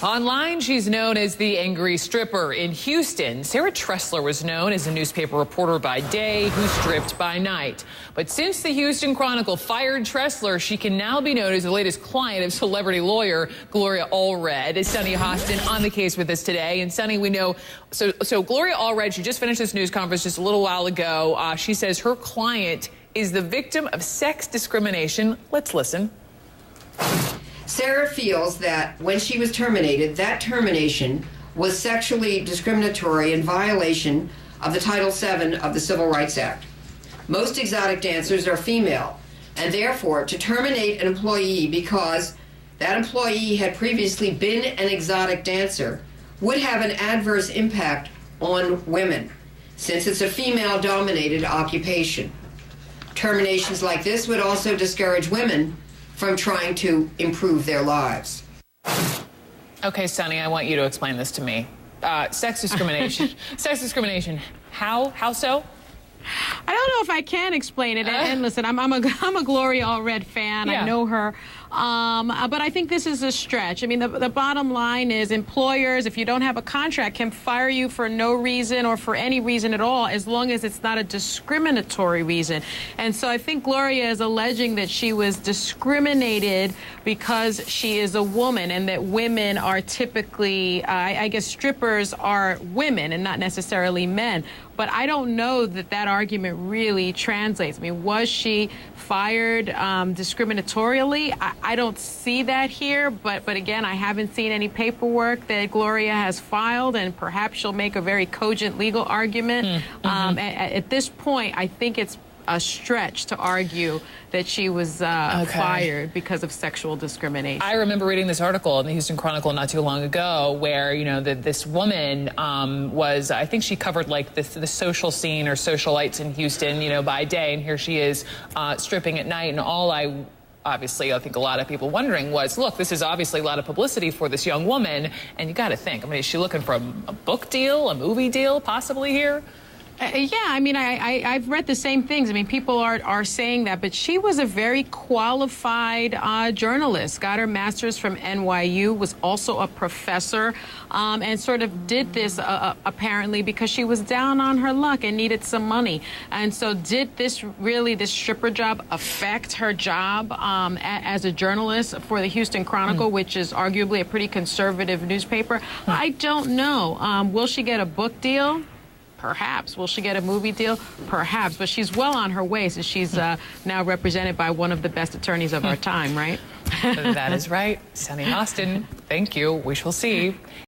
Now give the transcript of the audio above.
Online, she's known as the angry stripper. In Houston, Sarah Tressler was known as a newspaper reporter by day who stripped by night. But since the Houston Chronicle fired Tressler, she can now be known as the latest client of celebrity lawyer Gloria Allred. Sunny Houston on the case with us today. And Sunny, we know, so Gloria Allred, she just finished this news conference just a little while ago. She says her client is the victim of sex discrimination. Let's listen. Sarah feels that when she was terminated, that termination was sexually discriminatory in violation of the Title VII of the Civil Rights Act. Most exotic dancers are female, and therefore to terminate an employee because that employee had previously been an exotic dancer would have an adverse impact on women, since it's a female-dominated occupation. Terminations like this would also discourage women from trying to improve their lives. Okay, Sunny, I want you to explain this to me. Sex discrimination. Sex discrimination. How so? I don't know if I can explain it. And listen, I'm a Gloria Allred fan. Yeah. I know her. But I think this is a stretch. I mean, the bottom line is employers, if you don't have a contract, can fire you for no reason or for any reason at all, as long as it's not a discriminatory reason. And so I think Gloria is alleging that she was discriminated because she is a woman and that women are typically, I guess strippers are women and not necessarily men. But I don't know that that argument really translates. I mean, was she fired discriminatorily? I don't see that here, but again, I haven't seen any paperwork that Gloria has filed, and perhaps she'll make a very cogent legal argument. At this point, I think it's a stretch to argue that she was fired because of sexual discrimination. I remember reading this article in the Houston Chronicle not too long ago where, you know, this woman was, I think she covered like the social scene or socialites in Houston, you know, by day, and here she is stripping at night, and obviously, I think a lot of people wondering was, look, this is obviously a lot of publicity for this young woman, and you got to think, I mean, is she looking for a book deal, a movie deal, possibly here? Yeah, I mean, I've read the same things. I mean, people are saying that, but she was a very qualified journalist, got her master's from NYU, was also a professor, and sort of did this apparently because she was down on her luck and needed some money. And so did this stripper job affect her job as a journalist for the Houston Chronicle, which is arguably a pretty conservative newspaper? I don't know. Will she get a book deal? Perhaps. Will she get a movie deal? Perhaps. But she's well on her way, since she's now represented by one of the best attorneys of our time, right? That is right. Sunny Houston, thank you. We shall see.